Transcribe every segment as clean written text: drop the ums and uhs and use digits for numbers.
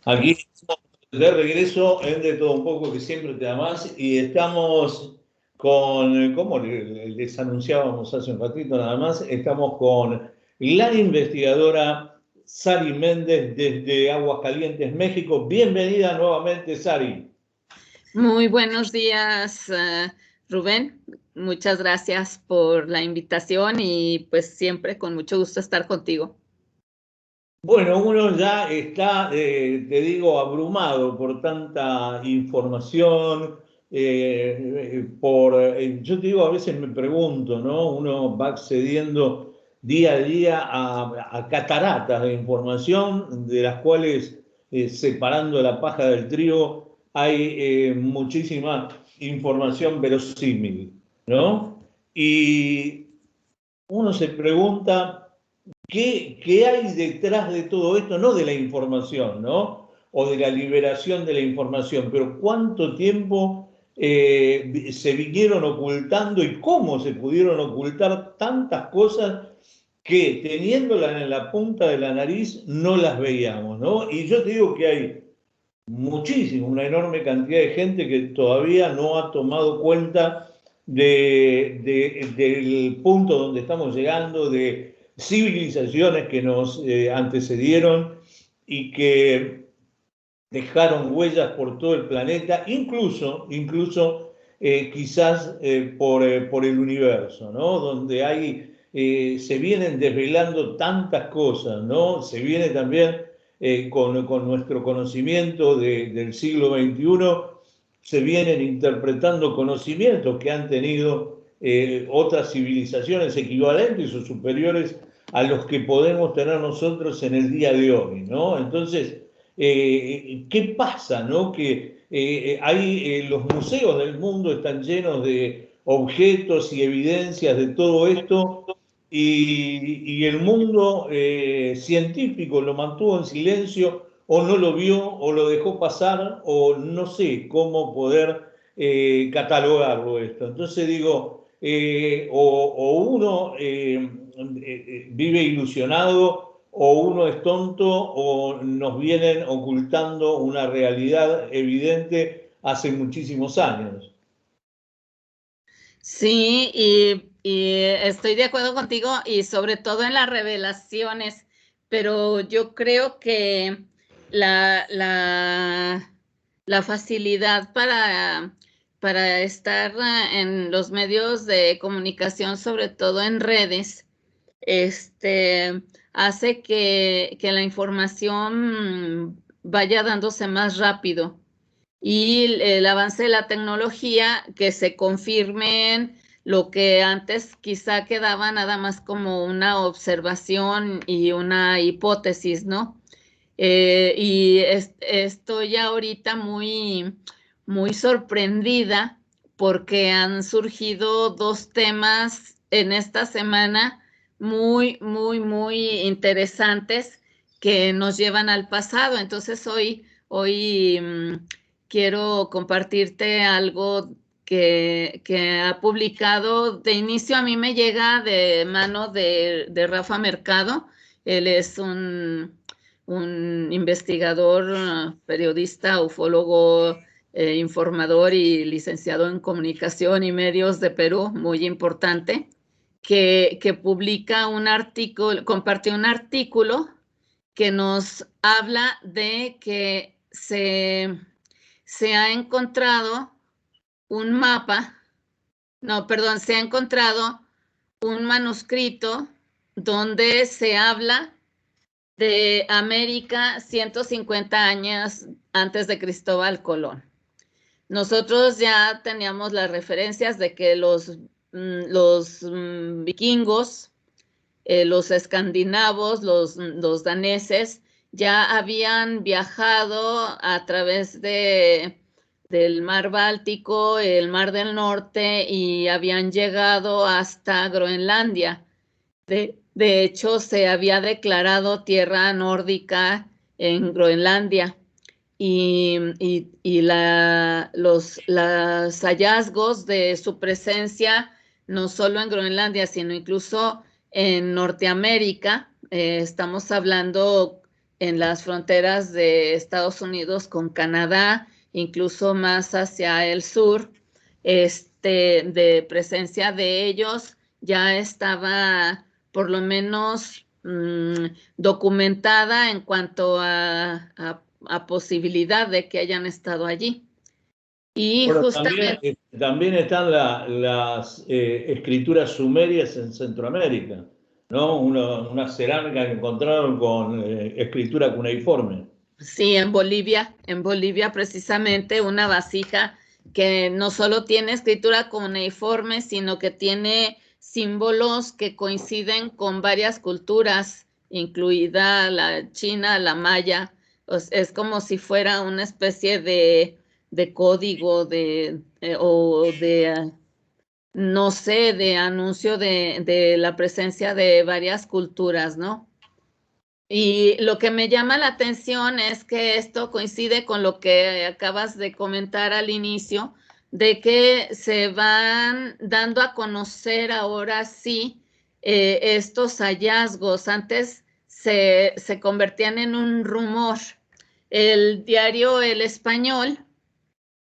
Aquí estamos de regreso en De Todo Un Poco, que siempre te da más, y estamos con, como les anunciábamos hace un ratito nada más, estamos con la investigadora Sari Méndez desde Aguascalientes, México. Bienvenida nuevamente, Sari. Muy buenos días, Rubén. Muchas gracias por la invitación y pues siempre con mucho gusto estar contigo. Bueno, uno ya está, te digo, abrumado por tanta información, yo te digo, a veces me pregunto, ¿no? Uno va accediendo día a día a cataratas de información, de las cuales, separando la paja del trigo, hay muchísima información verosímil, ¿no? Y uno se pregunta... ¿Qué hay detrás de todo esto? No de la información, ¿no? O de la liberación de la información, pero cuánto tiempo se vinieron ocultando y cómo se pudieron ocultar tantas cosas que teniéndolas en la punta de la nariz no las veíamos, ¿no? Y yo te digo que hay muchísimo, una enorme cantidad de gente que todavía no ha tomado cuenta del punto donde estamos llegando, de civilizaciones que nos antecedieron y que dejaron huellas por todo el planeta, incluso quizás por el universo, ¿no? Donde hay, se vienen desvelando tantas cosas, ¿no? Se viene también con nuestro conocimiento del siglo XXI, se vienen interpretando conocimientos que han tenido otras civilizaciones equivalentes o superiores a los que podemos tener nosotros en el día de hoy, ¿no? Entonces, ¿qué pasa, no? Que los museos del mundo están llenos de objetos y evidencias de todo esto y el mundo científico lo mantuvo en silencio o no lo vio o lo dejó pasar o no sé cómo poder catalogarlo esto. Entonces digo, o uno vive ilusionado o uno es tonto o nos vienen ocultando una realidad evidente hace muchísimos años. Sí, y estoy de acuerdo contigo y sobre todo en las revelaciones, pero yo creo que la facilidad para estar en los medios de comunicación, sobre todo en redes, hace que la información vaya dándose más rápido y el avance de la tecnología, que se confirmen lo que antes quizá quedaba nada más como una observación y una hipótesis, ¿no? Y estoy ahorita muy sorprendida porque han surgido dos temas en esta semana muy interesantes que nos llevan al pasado. Entonces hoy quiero compartirte algo que ha publicado. De inicio a mí me llega de mano de Rafa Mercado. Él es un investigador, periodista, ufólogo, informador y licenciado en comunicación y medios de Perú, muy importante, que publica un artículo, compartió un artículo que nos habla de que se ha encontrado un mapa, no, perdón, se ha encontrado un manuscrito donde se habla de América 150 años antes de Cristóbal Colón. Nosotros ya teníamos las referencias de que los vikingos, los escandinavos, los daneses, ya habían viajado a través del mar Báltico, el mar del Norte, y habían llegado hasta Groenlandia. De hecho, se había declarado tierra nórdica en Groenlandia y los hallazgos de su presencia no solo en Groenlandia, sino incluso en Norteamérica. Estamos hablando en las fronteras de Estados Unidos con Canadá, incluso más hacia el sur, de presencia de ellos, ya estaba por lo menos documentada en cuanto a posibilidad de que hayan estado allí. Y Bueno, justamente también están las escrituras sumerias en Centroamérica, ¿no? Una cerámica que encontraron con escritura cuneiforme. sí, en Bolivia precisamente una vasija que no solo tiene escritura cuneiforme, sino que tiene símbolos que coinciden con varias culturas, incluida la china, la maya. Es como si fuera una especie de código no sé, de anuncio de la presencia de varias culturas, ¿no? Y lo que me llama la atención es que esto coincide con lo que acabas de comentar al inicio, de que se van dando a conocer ahora sí estos hallazgos. Antes se convertían en un rumor. El diario El Español,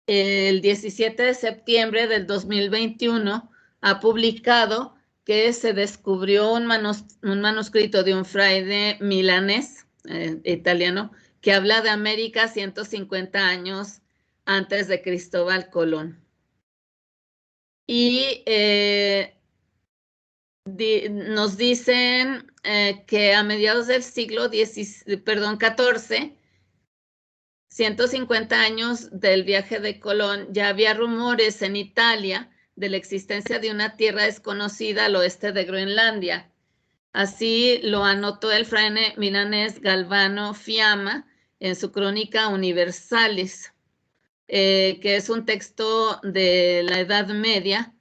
el 17 de septiembre del 2021, ha publicado que se descubrió un manuscrito de un fraile milanés, italiano, que habla de América 150 años antes de Cristóbal Colón. Y nos dicen que a mediados del siglo XIV, 150 años del viaje de Colón, ya había rumores en Italia de la existencia de una tierra desconocida al oeste de Groenlandia. Así lo anotó el fraile milanés Galvano Fiamma en su Crónica Universalis, que es un texto de la Edad Media,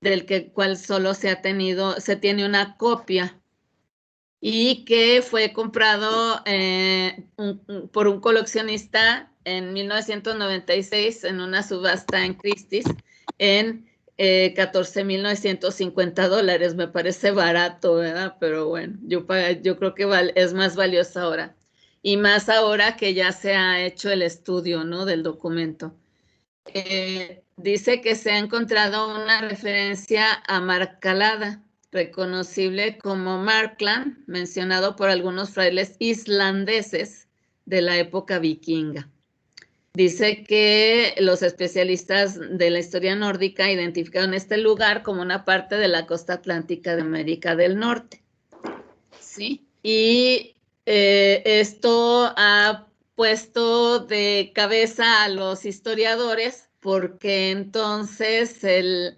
del cual solo se tiene una copia, y que fue comprado por un coleccionista en 1996 en una subasta en Christie's en $14,950. Me parece barato, ¿verdad? Pero bueno, yo creo que es más valiosa ahora. Y más ahora que ya se ha hecho el estudio, ¿no?, del documento. Dice que se ha encontrado una referencia a Markalada, reconocible como Markland, mencionado por algunos frailes islandeses de la época vikinga. Dice que los especialistas de la historia nórdica identificaron este lugar como una parte de la costa atlántica de América del Norte. ¿Sí? Y esto ha puesto de cabeza a los historiadores, porque entonces el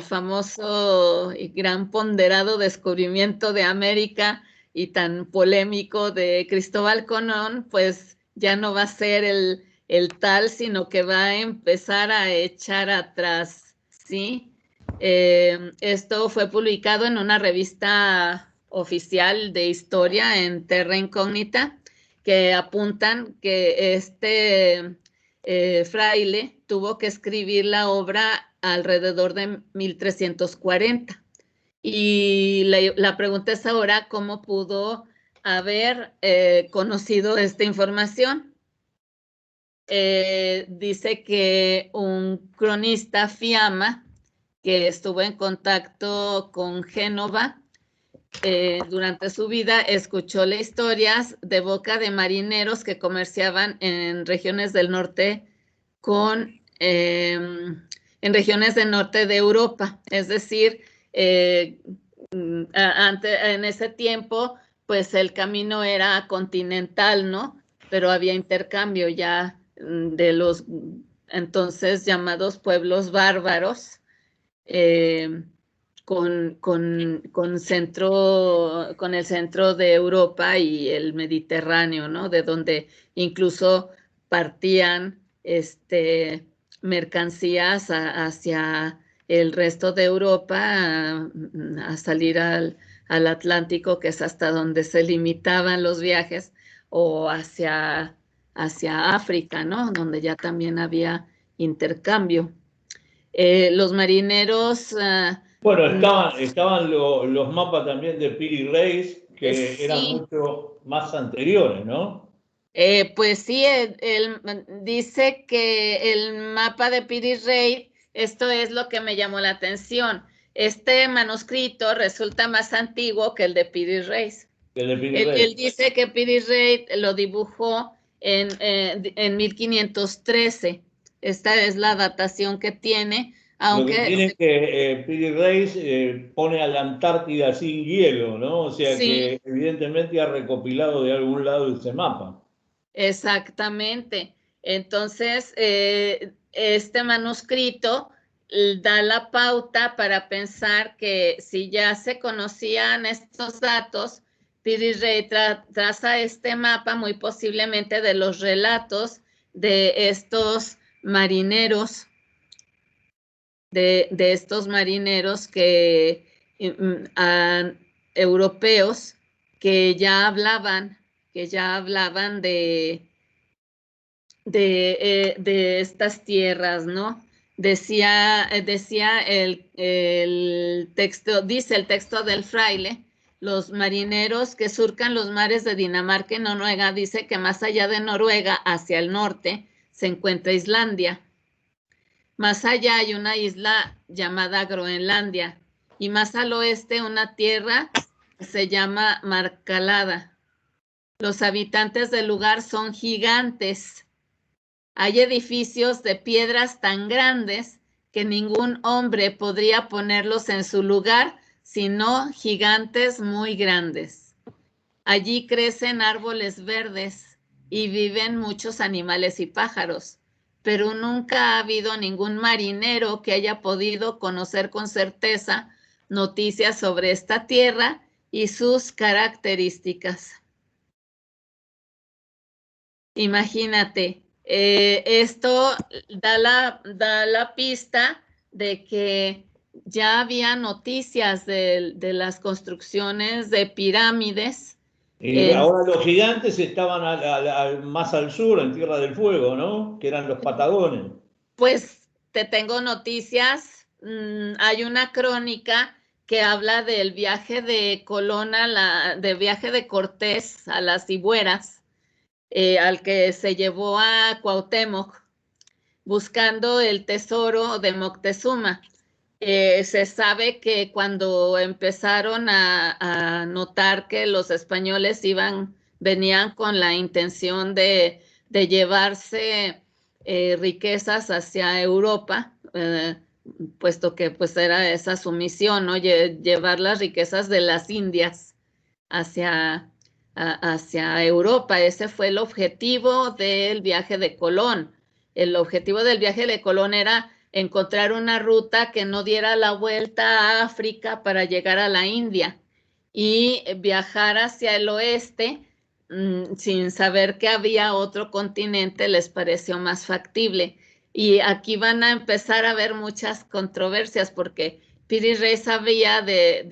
famoso y gran ponderado descubrimiento de América y tan polémico de Cristóbal Colón, pues ya no va a ser el tal, sino que va a empezar a echar atrás, ¿sí? Esto fue publicado en una revista oficial de historia en Terra Incógnita, que apuntan que este fraile tuvo que escribir la obra alrededor de 1340. Y la pregunta es ahora, ¿cómo pudo haber conocido esta información? Dice que un cronista, Fiamma, que estuvo en contacto con Génova durante su vida, escuchó las historias de boca de marineros que comerciaban en regiones del norte en regiones del norte de Europa. Es decir, en ese tiempo, pues el camino era continental, ¿no? Pero había intercambio ya de los entonces llamados pueblos bárbaros, con el centro de Europa y el Mediterráneo, ¿no? De donde incluso partían mercancías hacia el resto de Europa, a salir al Atlántico, que es hasta donde se limitaban los viajes, o hacia África, ¿no? Donde ya también había intercambio. Los marineros... Bueno, estaban los mapas también de Piri Reis, que eran Sí, mucho más anteriores, ¿no? pues sí, él dice que el mapa de Piri Reis, esto es lo que me llamó la atención. Este manuscrito resulta más antiguo que el de Piri Reis. Que de Piri Él Reis. dice que Piri Reis lo dibujó en 1513. Esta es la datación que tiene, Lo que aunque tiene es que Piri Reis pone a la Antártida sin hielo, ¿no? O sea sí, que evidentemente ha recopilado de algún lado ese mapa. exactamente. Entonces, este manuscrito da la pauta para pensar que si ya se conocían estos datos, Piri Reis traza este mapa muy posiblemente de los relatos de estos marineros, de estos marineros europeos que ya hablaban de estas tierras, ¿no? Decía el texto, dice el texto del fraile, los marineros que surcan los mares de Dinamarca y Noruega, dice que más allá de Noruega, hacia el norte, se encuentra Islandia. Más allá hay una isla llamada Groenlandia y más al oeste una tierra que se llama Marcalada. Los habitantes del lugar son gigantes. Hay edificios de piedras tan grandes que ningún hombre podría ponerlos en su lugar, sino gigantes muy grandes. Allí crecen árboles verdes y viven muchos animales y pájaros, pero nunca ha habido ningún marinero que haya podido conocer con certeza noticias sobre esta tierra y sus características. Imagínate, esto da la pista de que ya había noticias de las construcciones de pirámides. Y ahora los gigantes estaban más al sur, en Tierra del Fuego, ¿no? Que eran los Patagones. Pues te tengo noticias. Hay una crónica que habla del viaje de del viaje de Cortés a las Cibueras, al que se llevó a Cuauhtémoc buscando el tesoro de Moctezuma. Se sabe que cuando empezaron a notar que los españoles venían con la intención de llevarse riquezas hacia Europa, puesto que pues era esa su misión, ¿no? Llevar las riquezas de las Indias hacia, hacia Europa. Ese fue el objetivo del viaje de Colón. El objetivo del viaje de Colón era encontrar una ruta que no diera la vuelta a África para llegar a la India y viajar hacia el oeste sin saber que había otro continente les pareció más factible. Y aquí van a empezar a haber muchas controversias porque Piri Reis sabía de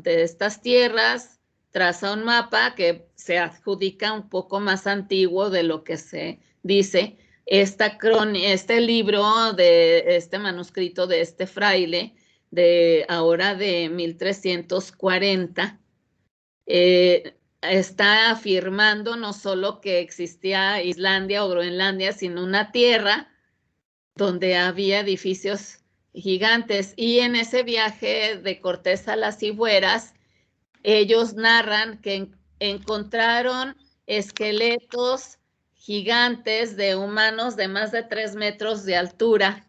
estas tierras, traza un mapa que se adjudica un poco más antiguo de lo que se dice. Este libro de este manuscrito de este fraile, de ahora de 1340, está afirmando no solo que existía Islandia o Groenlandia, sino una tierra donde había edificios gigantes. Y en ese viaje de Cortés a las Cibueras, ellos narran que encontraron esqueletos gigantes de humanos de más de 3 metros de altura.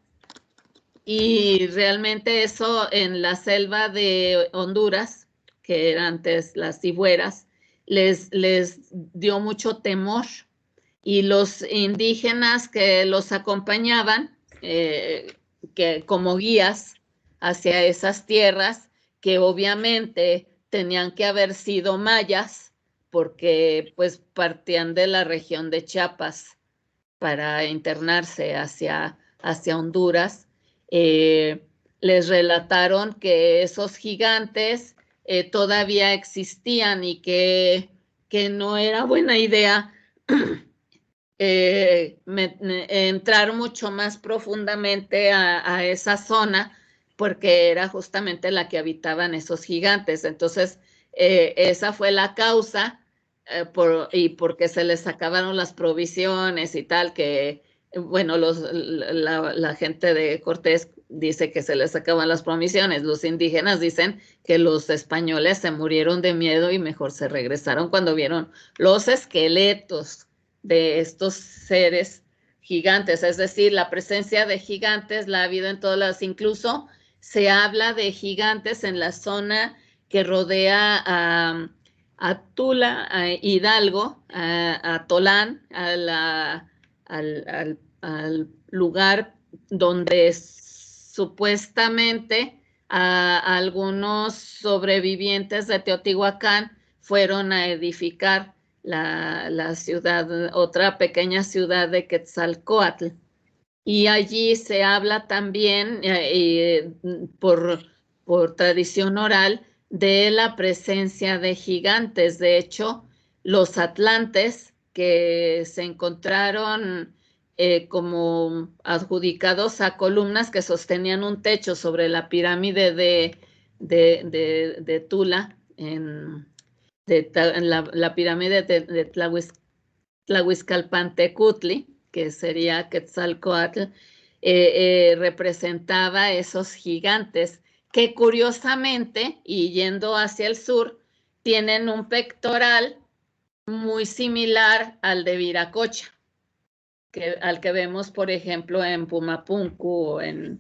Y realmente eso en la selva de Honduras, que eran antes las Cibueras, les dio mucho temor. Y los indígenas que los acompañaban, que como guías hacia esas tierras, que obviamente tenían que haber sido mayas, porque pues partían de la región de Chiapas para internarse hacia Honduras, les relataron que esos gigantes todavía existían y que no era buena idea entrar mucho más profundamente a esa zona porque era justamente la que habitaban esos gigantes. Entonces, esa fue la causa, y porque se les acabaron las provisiones y tal, que, bueno, la gente de Cortés dice que se les acaban las provisiones, los indígenas dicen que los españoles se murieron de miedo y mejor se regresaron cuando vieron los esqueletos de estos seres gigantes, es decir, la presencia de gigantes la ha habido en todos lados, incluso se habla de gigantes en la zona que rodea a Tula, a Hidalgo, a Tolán, al lugar donde supuestamente algunos sobrevivientes de Teotihuacán fueron a edificar la ciudad, otra pequeña ciudad de Quetzalcóatl. Y allí se habla también, por tradición oral, de la presencia de gigantes. De hecho, los atlantes que se encontraron como adjudicados a columnas que sostenían un techo sobre la pirámide de Tula, en la pirámide de Tlahuizcalpantecutli, que sería Quetzalcóatl, representaba esos gigantes que curiosamente, y yendo hacia el sur, tienen un pectoral muy similar al de Viracocha, al que vemos, por ejemplo, en Pumapunku o allá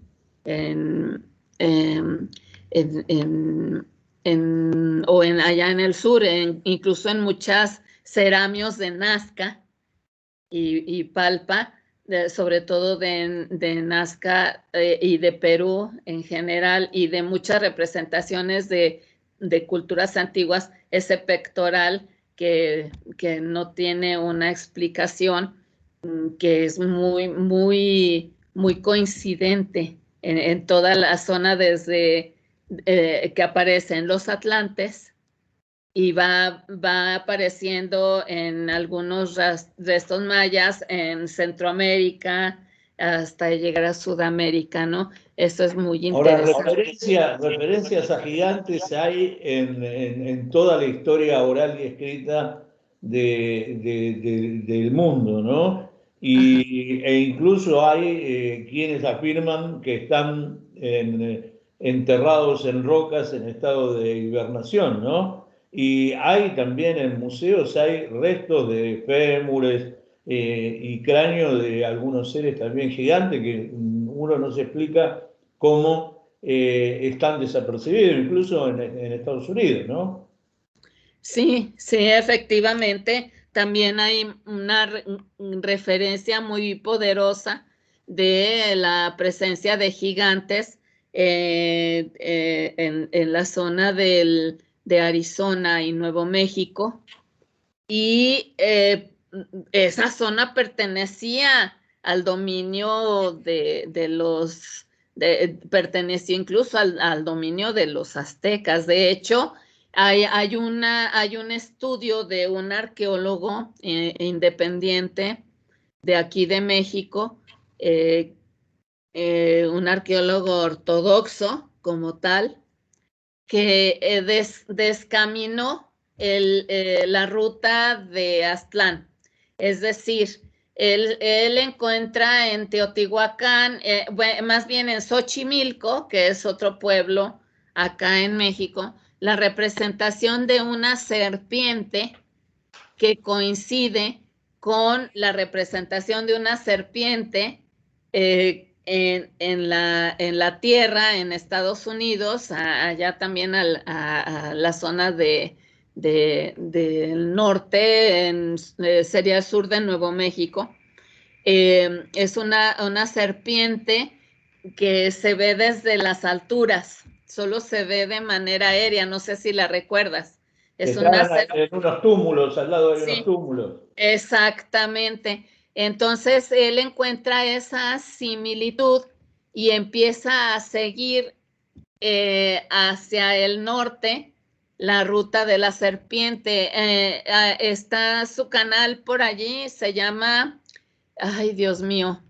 en el sur, incluso en muchas ceramios de Nazca y Palpa, sobre todo de Nazca y de Perú en general, y de muchas representaciones de culturas antiguas, ese pectoral que no tiene una explicación, que es muy coincidente en toda la zona, desde que aparecen los atlantes y va apareciendo en algunos restos mayas en Centroamérica hasta llegar a Sudamérica, ¿no? Eso es muy interesante. Ahora, referencias a gigantes hay en toda la historia oral y escrita del mundo, ¿no? E incluso hay quienes afirman que están enterrados en rocas en estado de hibernación, ¿no? Y hay también en museos, hay restos de fémures y cráneos de algunos seres también gigantes que uno no se explica cómo están desapercibidos, incluso en Estados Unidos, ¿no? Sí, sí, efectivamente. También hay una referencia muy poderosa de la presencia de gigantes en la zona de Arizona y Nuevo México. Y esa zona pertenecía al dominio perteneció incluso al dominio de los aztecas. De hecho, hay un estudio de un arqueólogo independiente de aquí de México, un arqueólogo ortodoxo como tal, que descaminó la ruta de Aztlán. Es decir, él encuentra en Teotihuacán, más bien en Xochimilco, que es otro pueblo acá en México, la representación de una serpiente que coincide con la representación de una serpiente en la tierra en Estados Unidos, allá también a la zona del norte, sería el sur de Nuevo México. Es una serpiente que se ve desde las alturas, solo se ve de manera aérea, no sé si la recuerdas. Están en unos túmulos, al lado de unos Sí, túmulos. exactamente. Entonces él encuentra esa similitud y empieza a seguir hacia el norte la ruta de la serpiente. Está su canal por allí, se llama, ay Dios mío,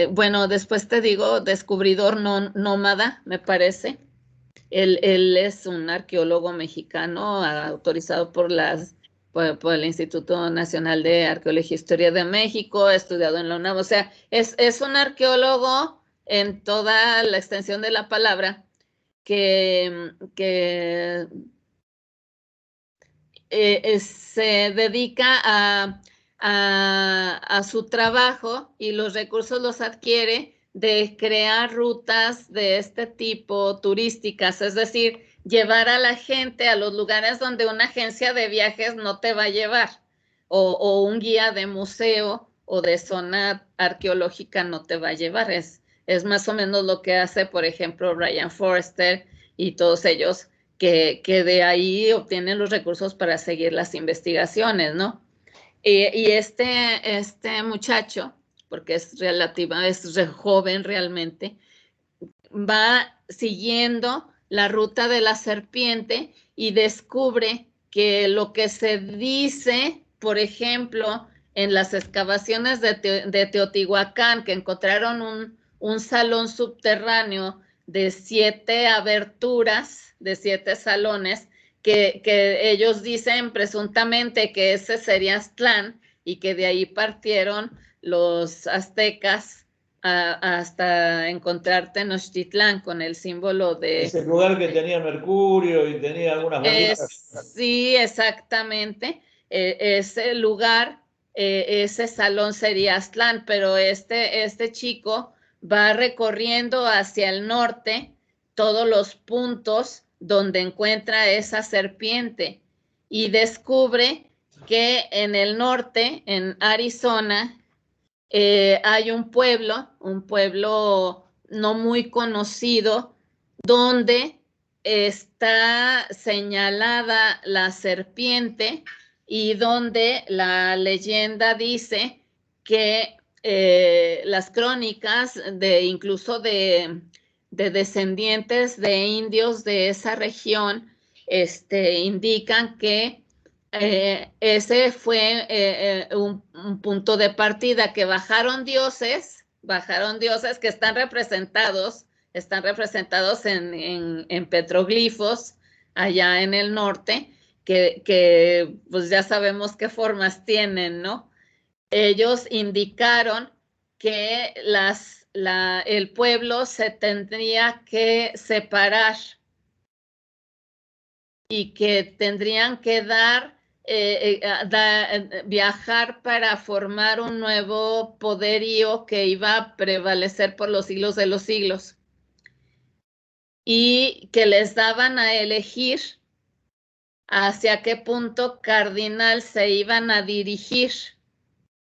bueno, después te digo, Descubridor Nómada, me parece. Él es un arqueólogo mexicano autorizado por el Instituto Nacional de Arqueología e Historia de México, ha estudiado en la UNAM, o sea, es un arqueólogo en toda la extensión de la palabra que se dedica a su trabajo y los recursos los adquiere de crear rutas de este tipo turísticas, es decir, llevar a la gente a los lugares donde una agencia de viajes no te va a llevar, o un guía de museo o de zona arqueológica no te va a llevar. Es más o menos lo que hace, por ejemplo, Ryan Forrester y todos ellos, que de ahí obtienen los recursos para seguir las investigaciones, ¿no? Y este muchacho, porque es joven realmente, va siguiendo la ruta de la serpiente y descubre que lo que se dice, por ejemplo, en las excavaciones de Teotihuacán, que encontraron un salón subterráneo de 7 aberturas, de 7 salones, que ellos dicen presuntamente que ese sería Aztlán y que de ahí partieron los aztecas hasta encontrar Tenochtitlán con el símbolo de... Ese lugar que tenía mercurio y tenía algunas valijas. Sí, exactamente. Ese lugar, ese salón sería Aztlán, pero este chico va recorriendo hacia el norte todos los puntos donde encuentra esa serpiente y descubre que en el norte, en Arizona, hay un pueblo no muy conocido, donde está señalada la serpiente y donde la leyenda dice que las crónicas incluso de descendientes de indios de esa región indican que ese fue un punto de partida, que bajaron dioses que están representados en petroglifos allá en el norte, que pues ya sabemos qué formas tienen, ¿no? Ellos indicaron que el pueblo se tendría que separar y que tendrían que viajar para formar un nuevo poderío que iba a prevalecer por los siglos de los siglos, y que les daban a elegir hacia qué punto cardinal se iban a dirigir,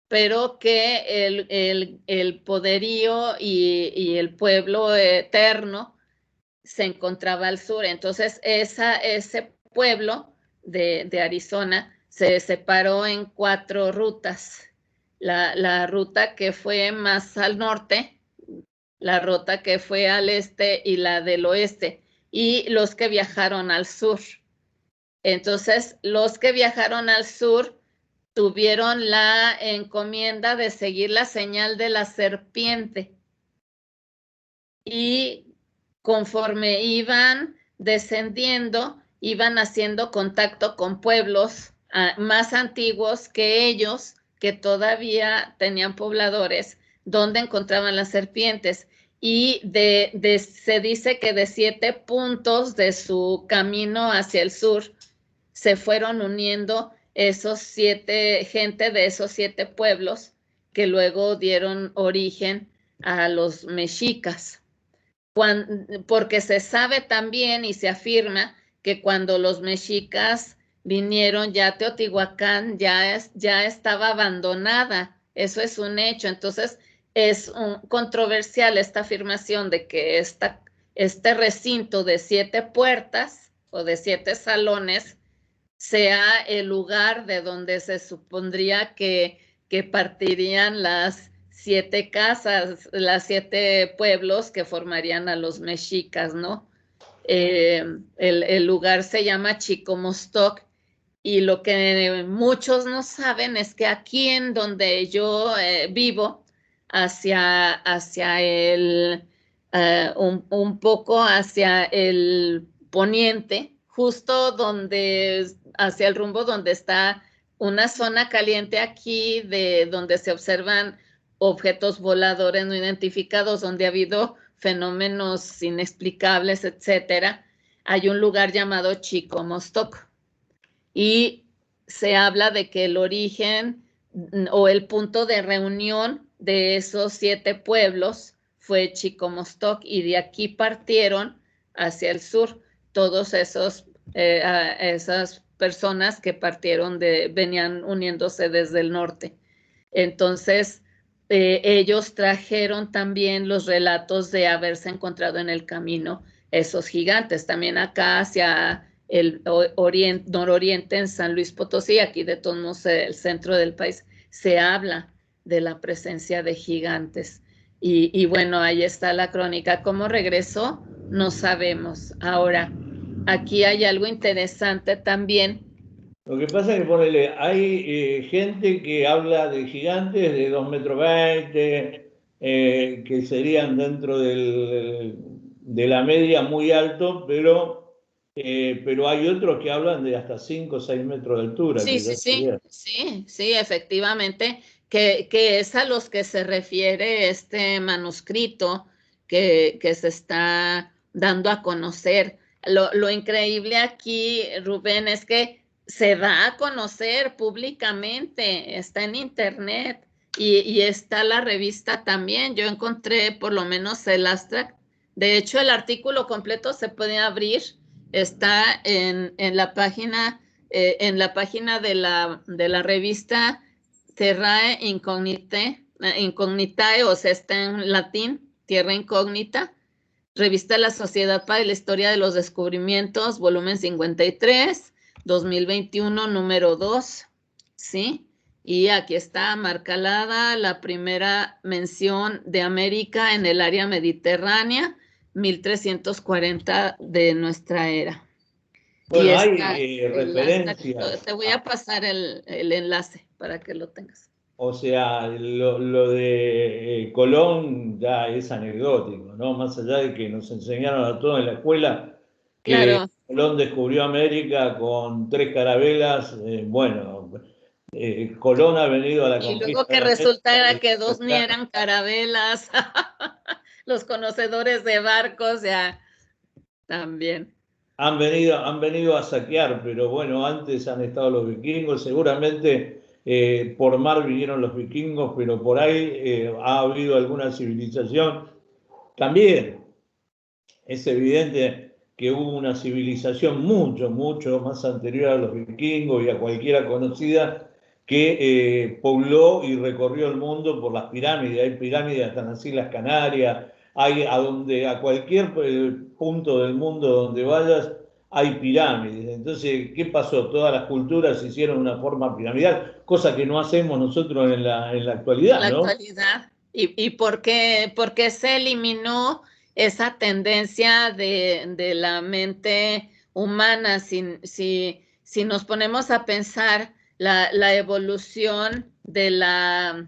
pero que el poderío y el pueblo eterno se encontraba al sur. Entonces, ese pueblo de Arizona se separó en 4 rutas. La ruta que fue más al norte, la ruta que fue al este y la del oeste, y los que viajaron al sur. Entonces, los que viajaron al sur tuvieron la encomienda de seguir la señal de la serpiente, y conforme iban descendiendo, iban haciendo contacto con pueblos más antiguos que ellos, que todavía tenían pobladores, donde encontraban las serpientes. Y se dice que de 7 puntos de su camino hacia el sur se fueron uniendo gente de esos 7 pueblos, que luego dieron origen a los mexicas. Porque se sabe también y se afirma que cuando los mexicas vinieron, ya Teotihuacán ya estaba abandonada. Eso es un hecho. Entonces, es controversial esta afirmación de que este recinto de 7 puertas o de 7 salones sea el lugar de donde se supondría que partirían las 7 casas, las 7 pueblos que formarían a los mexicas, ¿no? El lugar se llama Chicomostoc, y lo que muchos no saben es que aquí en donde yo vivo, hacia el un poco hacia el poniente, justo hacia el rumbo donde está una zona caliente aquí, de donde se observan objetos voladores no identificados, donde ha habido fenómenos inexplicables, etcétera. Hay un lugar llamado Chico-Mostok y se habla de que el origen o el punto de reunión de esos 7 pueblos fue Chico-Mostok, y de aquí partieron hacia el sur todos esas personas que venían uniéndose desde el norte. Entonces, ellos trajeron también los relatos de haberse encontrado en el camino esos gigantes. También acá hacia el nororiente, en San Luis Potosí, aquí de todos modos el centro del país, se habla de la presencia de gigantes. Y bueno, ahí está la crónica. ¿Cómo regresó? No sabemos. Ahora, aquí hay algo interesante también. Lo que pasa es que ponele, hay gente que habla de gigantes de 2,20 m, que serían dentro de la media muy alto, pero hay otros que hablan de hasta 5 o 6 metros de altura. Sí, efectivamente, que es a los que se refiere este manuscrito que se está dando a conocer. Lo increíble aquí, Rubén, es que se da a conocer públicamente, está en internet y está la revista también. Yo encontré por lo menos el abstract. De hecho, el artículo completo se puede abrir, está en la página de la revista Terrae Incognitae, o sea, está en latín, Tierra Incógnita, revista de la Sociedad para la Historia de los Descubrimientos, volumen 53, 2021, número 2, ¿sí? Y aquí está marcada la primera mención de América en el área mediterránea, 1340 de nuestra era. Bueno, hay referencias. Te voy a pasar el enlace para que lo tengas. O sea, lo de Colón ya es anecdótico, ¿no? Más allá de que nos enseñaron a todos en la escuela que claro. Colón descubrió América con 3 carabelas. Bueno, Colón ha venido a la conquista. Y luego que resultara que 2 ni eran carabelas. Los conocedores de barcos ya también. Han venido a saquear, pero bueno, antes han estado los vikingos, seguramente por mar vinieron los vikingos, pero por ahí ha habido alguna civilización. También es evidente que hubo una civilización mucho, mucho más anterior a los vikingos y a cualquiera conocida que pobló y recorrió el mundo por las pirámides. Hay pirámides hasta en las Islas Canarias, hay a cualquier punto del mundo donde vayas hay pirámides. Entonces, ¿qué pasó? Todas las culturas hicieron una forma piramidal, cosa que no hacemos nosotros en la actualidad, ¿no? En la actualidad. ¿Y por qué se eliminó esa tendencia de la mente humana? Si nos ponemos a pensar la evolución de la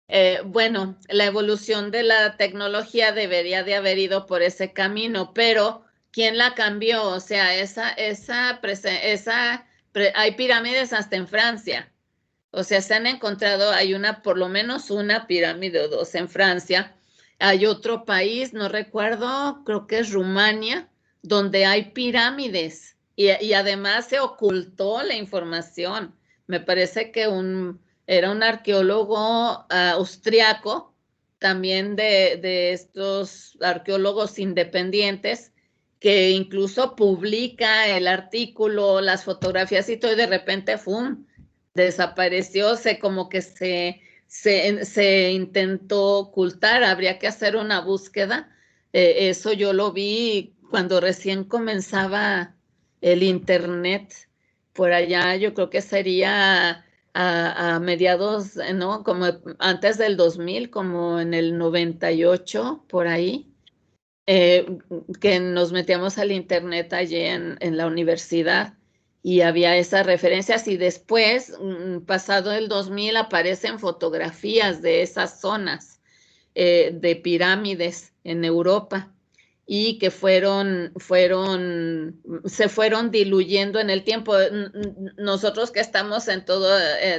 evolución de la tecnología debería de haber ido por ese camino, pero ¿quién la cambió? O sea, hay pirámides hasta en Francia. O sea, se han encontrado, hay por lo menos una pirámide o 2 en Francia. Hay otro país, no recuerdo, creo que es Rumania, donde hay pirámides y además se ocultó la información. Me parece que era un arqueólogo austriaco, también de estos arqueólogos independientes, que incluso publica el artículo, las fotografías y todo, y de repente, ¡fum!, desapareció, como que se intentó ocultar. Habría que hacer una búsqueda. Eso yo lo vi cuando recién comenzaba el internet, por allá yo creo que sería a mediados, ¿no? Como antes del 2000, como en el 98, por ahí, que nos metíamos al internet allí en la universidad y había esas referencias, y después, pasado el 2000, aparecen fotografías de esas zonas de pirámides en Europa y que se fueron diluyendo en el tiempo. Nosotros que estamos en todo,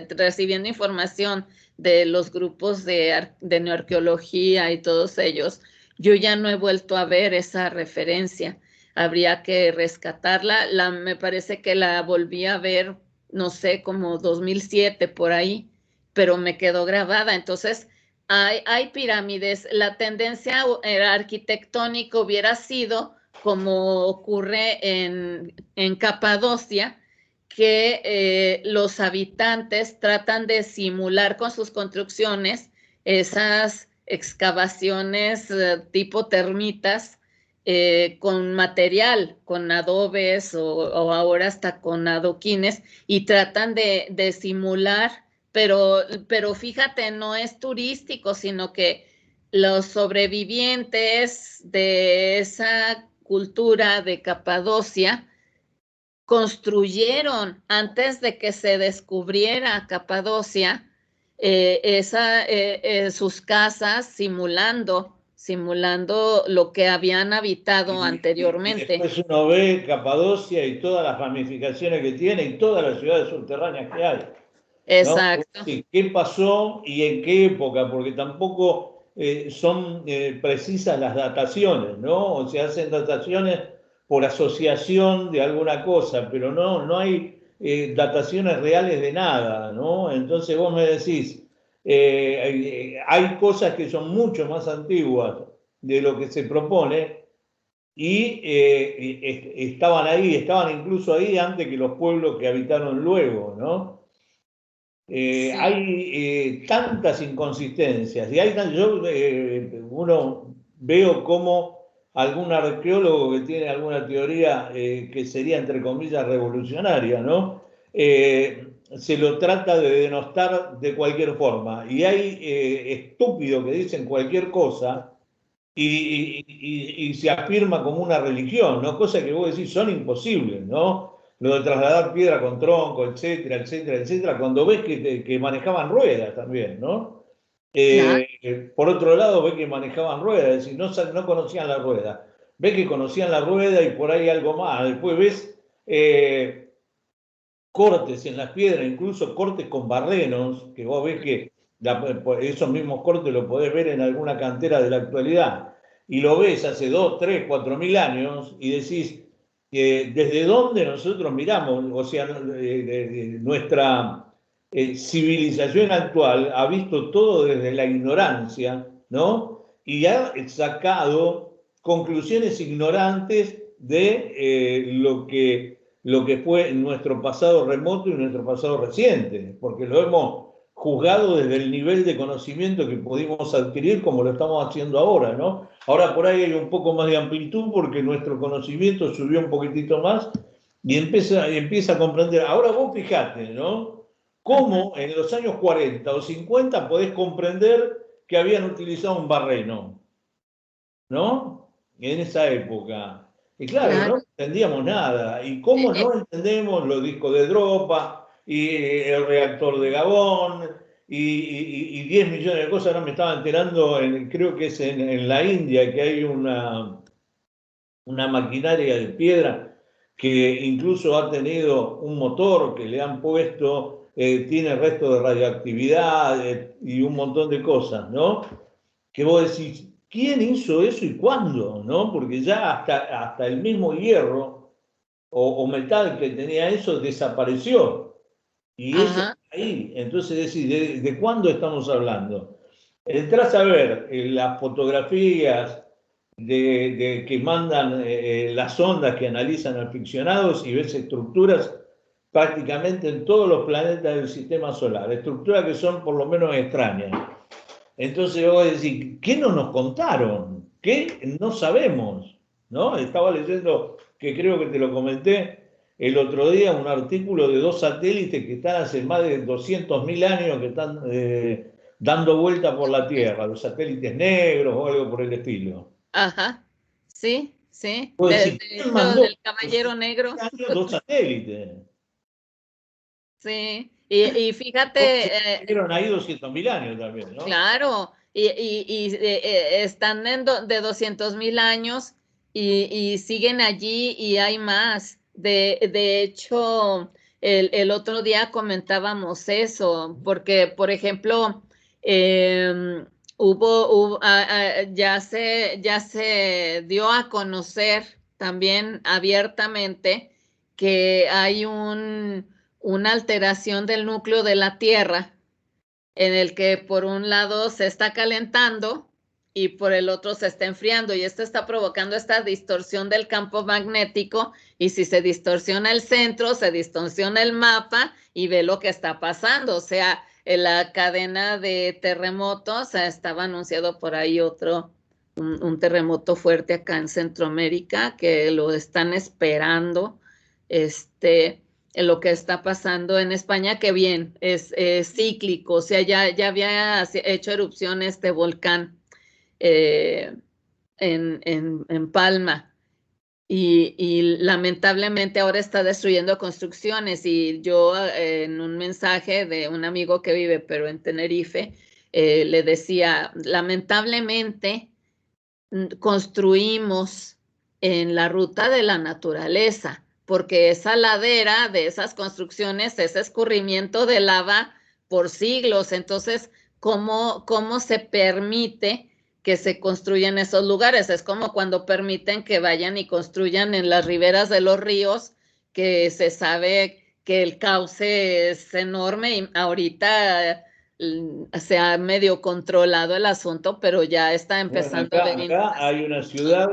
recibiendo información de los grupos de neoarqueología y todos ellos, yo ya no he vuelto a ver esa referencia. Habría que rescatarla. Me parece que la volví a ver, no sé, como 2007 por ahí, pero me quedó grabada. Entonces, hay pirámides. La tendencia arquitectónica hubiera sido como ocurre en Capadocia, que los habitantes tratan de simular con sus construcciones esas excavaciones tipo termitas, con material, con adobes o ahora hasta con adoquines, y tratan de simular, pero fíjate, no es turístico, sino que los sobrevivientes de esa cultura de Capadocia construyeron antes de que se descubriera Capadocia sus casas simulando lo que habían habitado Y anteriormente. después uno ve Capadocia y todas las ramificaciones que tiene y todas las ciudades subterráneas que hay, ¿no? Exacto. Sí, ¿qué pasó y en qué época? Porque tampoco son precisas las dataciones, ¿no? O se hacen dataciones por asociación de alguna cosa, pero no hay dataciones reales de nada, ¿no? Entonces vos me decís, hay cosas que son mucho más antiguas de lo que se propone y estaban incluso ahí antes que los pueblos que habitaron luego, ¿no? Sí. Hay tantas inconsistencias y uno veo como algún arqueólogo que tiene alguna teoría que sería entre comillas revolucionaria, ¿no? Se lo trata de denostar de cualquier forma y hay estúpidos que dicen cualquier cosa y se afirma como una religión, ¿no? Cosas que vos decís son imposibles, ¿no? Lo de trasladar piedra con tronco, etcétera, etcétera, etcétera, cuando ves que manejaban ruedas también, ¿no? Claro. Por otro lado, ves que manejaban ruedas, es decir, no conocían la rueda. Ves que conocían la rueda y por ahí algo más. Después ves cortes en las piedras, incluso cortes con barrenos, que vos ves que esos mismos cortes los podés ver en alguna cantera de la actualidad. Y lo ves hace 2, 3, 4 mil años y decís, ¿desde dónde nosotros miramos? O sea, nuestra civilización actual ha visto todo desde la ignorancia, ¿no? Y ha sacado conclusiones ignorantes de lo que fue nuestro pasado remoto y nuestro pasado reciente, porque lo hemos juzgado desde el nivel de conocimiento que pudimos adquirir como lo estamos haciendo ahora, ¿no? Ahora por ahí hay un poco más de amplitud porque nuestro conocimiento subió un poquitito más y empieza a comprender. Ahora vos fijate, ¿no? Cómo en los años 40 o 50 podés comprender que habían utilizado un barreno, ¿no? En esa época. Y claro, Claro. no entendíamos nada. ¿Y cómo no entendemos los discos de Dropa y el reactor de Gabón y 10 millones de cosas? Ahora me estaba enterando, creo que es en la India, que hay una maquinaria de piedra que incluso ha tenido un motor que le han puesto, tiene resto de radioactividad y un montón de cosas, ¿no? Que vos decís, ¿quién hizo eso y cuándo? ¿No? Porque ya hasta el mismo hierro o metal que tenía eso desapareció. Y eso Ajá. está ahí. Entonces decís, ¿de cuándo estamos hablando? Entrás a ver las fotografías que mandan las ondas que analizan aficionados y ves estructuras prácticamente en todos los planetas del sistema solar, estructuras que son por lo menos extrañas. Entonces vos decís, ¿qué no nos contaron? ¿Qué no sabemos? ¿No? Estaba leyendo, que creo que te lo comenté el otro día, un artículo de 2 satélites que están hace más de 200.000 años que están dando vuelta por la Tierra, los satélites negros o algo por el estilo. Ajá. Sí, sí. Vos De decís, ¿quién hecho, mandó del Caballero Negro. años 2 satélites? Sí. Y Porque fíjate, estuvieron ahí 200.000 años también, ¿no? claro, están de 200,000 años y siguen allí y hay más. De hecho, el otro día comentábamos eso, porque, por ejemplo, ya se dio a conocer también abiertamente que hay una alteración del núcleo de la Tierra, en el que por un lado se está calentando y por el otro se está enfriando, y esto está provocando esta distorsión del campo magnético, y si se distorsiona el centro, se distorsiona el mapa y ve lo que está pasando. O sea, en la cadena de terremotos estaba anunciado por ahí un terremoto fuerte acá en Centroamérica, que lo están esperando, en lo que está pasando en España, que bien, es cíclico. O sea, ya había hecho erupción este volcán en Palma, y lamentablemente ahora está destruyendo construcciones. Y yo, en un mensaje de un amigo que vive, pero en Tenerife, le decía, lamentablemente construimos en la ruta de la naturaleza, porque esa ladera de esas construcciones, ese escurrimiento de lava por siglos. Entonces, ¿cómo se permite que se construyan esos lugares? Es como cuando permiten que vayan y construyan en las riberas de los ríos, que se sabe que el cauce es enorme, y ahorita se ha medio controlado el asunto, pero ya está Bueno, empezando a haber acá hay una ciudad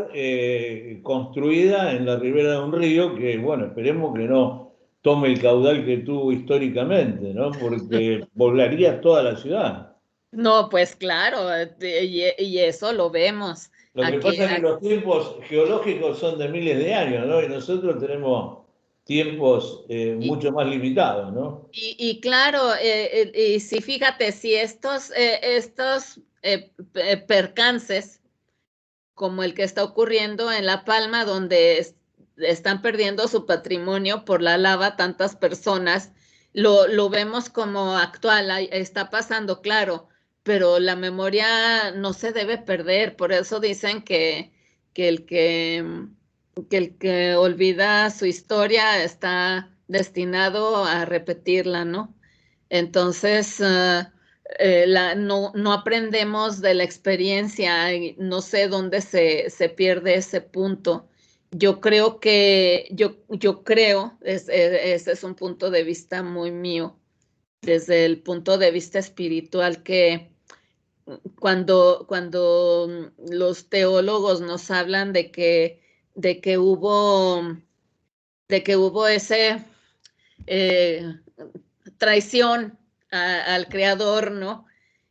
construida en la ribera de un río que, bueno, esperemos que no tome el caudal que tuvo históricamente, ¿no? Porque poblaría toda la ciudad. No, pues claro, y eso lo vemos Lo que aquí. pasa es que los tiempos geológicos son de miles de años, ¿no? Y nosotros tenemos tiempos Y, mucho más limitados, ¿no? y claro, y si fíjate, si estos percances, como el que está ocurriendo en La Palma, donde están perdiendo su patrimonio por la lava tantas personas, lo vemos como actual, está pasando, claro, pero la memoria no se debe perder. Por eso dicen que el que, que el que olvida su historia está destinado a repetirla, ¿no? Entonces, no aprendemos de la experiencia, y no sé dónde se pierde ese punto. Yo creo, ese es un punto de vista muy mío, desde el punto de vista espiritual, que cuando los teólogos nos hablan de que hubo, de que hubo ese eh, traición al creador, ¿no?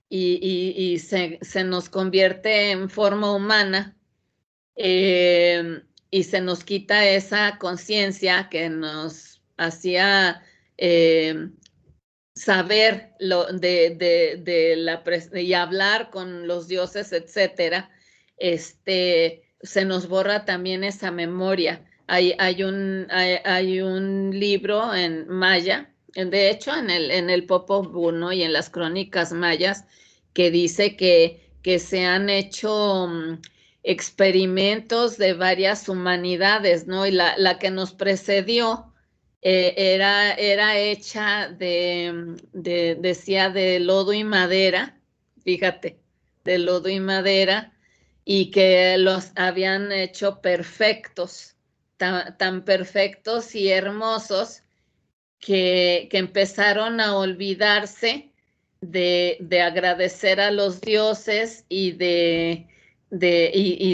Y se nos convierte en forma humana, y se nos quita esa conciencia que nos hacía saber y hablar con los dioses, etcétera. Se nos borra también esa memoria. Hay un libro en maya, de hecho en el Popol Vuh, ¿no? Y en las crónicas mayas, que dice que se han hecho experimentos de varias humanidades, ¿no? Y la que nos precedió era hecha decía, de lodo y madera, fíjate, de lodo y madera, y que los habían hecho perfectos, tan perfectos y hermosos, que empezaron a olvidarse de agradecer a los dioses, y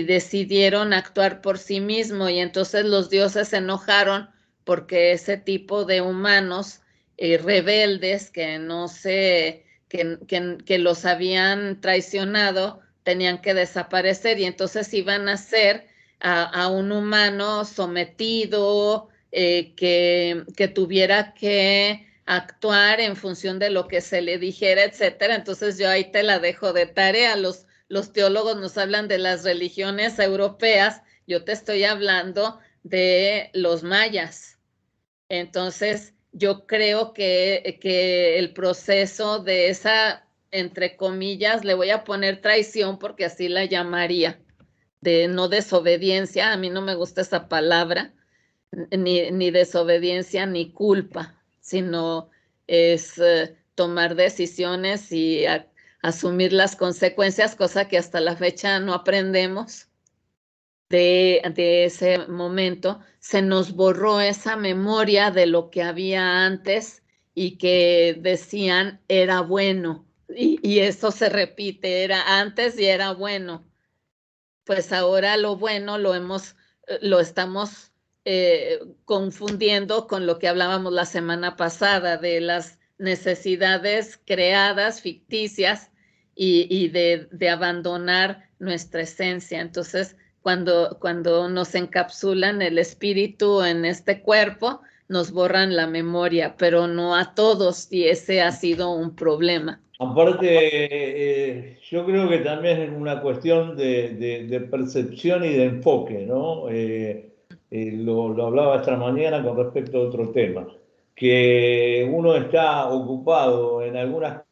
decidieron actuar por sí mismos. Y entonces los dioses se enojaron porque ese tipo de humanos rebeldes, que no sé, que los habían traicionado, tenían que desaparecer, y entonces iban a ser a un humano sometido, que tuviera que actuar en función de lo que se le dijera, etcétera. Entonces yo ahí te la dejo de tarea. Los teólogos nos hablan de las religiones europeas, yo te estoy hablando de los mayas. Entonces yo creo que el proceso de esa entre comillas, le voy a poner traición porque así la llamaría, de no desobediencia, a mí no me gusta esa palabra, ni desobediencia ni culpa, sino es tomar decisiones y asumir las consecuencias, cosa que hasta la fecha no aprendemos de ese momento. Se nos borró esa memoria de lo que había antes y que decían era bueno. Y eso se repite, era antes y era bueno. Pues ahora lo bueno lo estamos confundiendo con lo que hablábamos la semana pasada de las necesidades creadas, ficticias, y de abandonar nuestra esencia. Entonces, cuando nos encapsulan el espíritu en este cuerpo, nos borran la memoria, pero no a todos, y ese ha sido un problema. Aparte, yo creo que también es una cuestión de percepción y de enfoque, ¿no? Lo hablaba esta mañana con respecto a otro tema, que uno está ocupado en algunas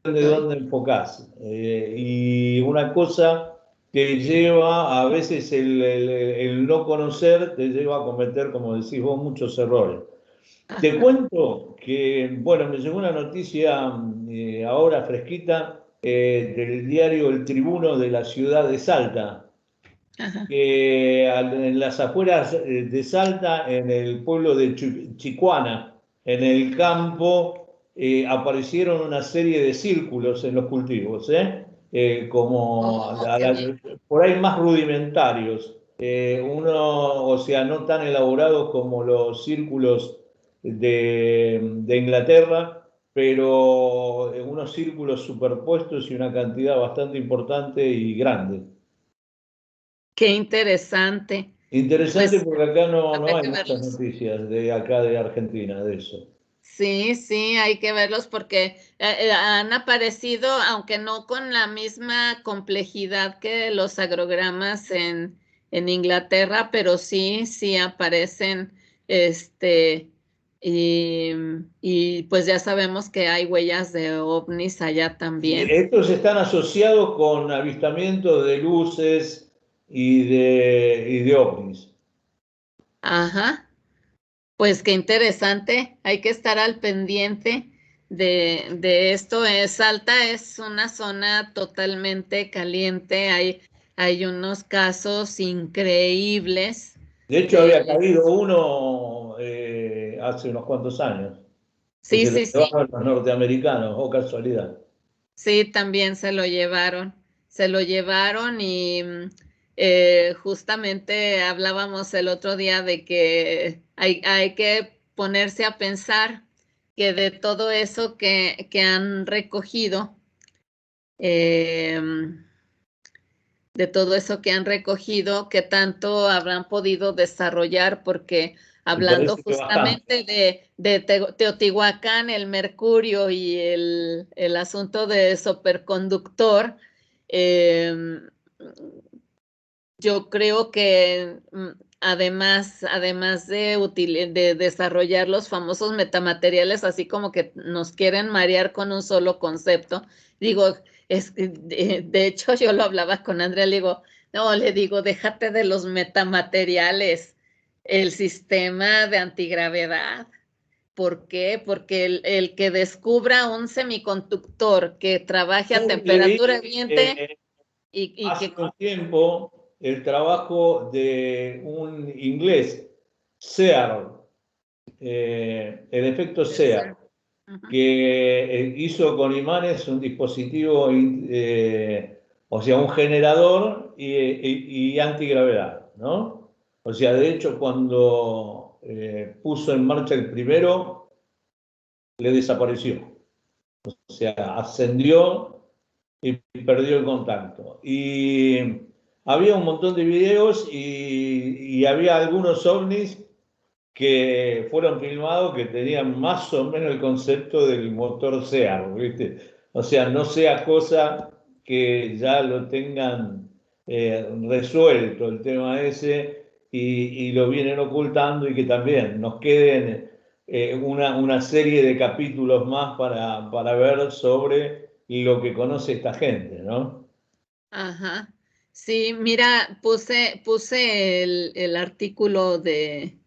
de dónde enfocás. Y una cosa que lleva, a veces el no conocer te lleva a cometer, como decís vos, muchos errores. Te cuento que, bueno, me llegó una noticia ahora fresquita del diario El Tribuno de la ciudad de Salta, que en las afueras de Salta, en el pueblo de Chicuana, en el campo, aparecieron una serie de círculos en los cultivos, como por ahí más rudimentarios. Uno, o sea, no tan elaborados como los círculos de Inglaterra, pero unos círculos superpuestos y una cantidad bastante importante y grande. Qué interesante. Interesante Pues porque acá no habrá hay que muchas verlos. noticias de acá de Argentina de eso. Sí, sí, hay que verlos porque han aparecido, aunque no con la misma complejidad que los agrogramas en Inglaterra, pero sí, sí aparecen, este, y pues ya sabemos que hay huellas de ovnis allá también. Estos están asociados con avistamientos de luces y de ovnis. Ajá. Pues qué interesante, hay que estar al pendiente de esto. Salta es una zona totalmente caliente, hay unos casos increíbles De hecho, había de... caído uno hace unos cuantos años, que Sí, se lo sí, sí, llevaron los norteamericanos, o casualidad. sí, también se lo llevaron y justamente hablábamos el otro día de que hay que ponerse a pensar que de todo eso que han recogido, eh, de todo eso que han recogido, que tanto habrán podido desarrollar, porque Me hablando parece que bastante. justamente de Teotihuacán, el mercurio y el asunto de superconductor, eh, yo creo que además de desarrollar los famosos metamateriales, así como que nos quieren marear con un solo concepto, digo, de hecho yo lo hablaba con Andrea, le digo, no, le digo, déjate de los metamateriales, el sistema de antigravedad. ¿Por qué? Porque el que descubra un semiconductor que trabaje a Leí temperatura ambiente y hace que... un tiempo el trabajo de un inglés, Searle, el efecto Searle, que hizo con imanes un dispositivo, o sea, un generador y antigravedad, ¿no? O sea, de hecho, cuando puso en marcha el primero, le desapareció. O sea, ascendió y perdió el contacto. Y había un montón de videos y había algunos ovnis que fueron filmados que tenían más o menos el concepto del motor SEAR, ¿viste? O sea, no sea cosa que ya lo tengan resuelto el tema ese y lo vienen ocultando y que también nos queden una serie de capítulos más para ver sobre lo que conoce esta gente, ¿no? Ajá. Sí, mira, puse el artículo de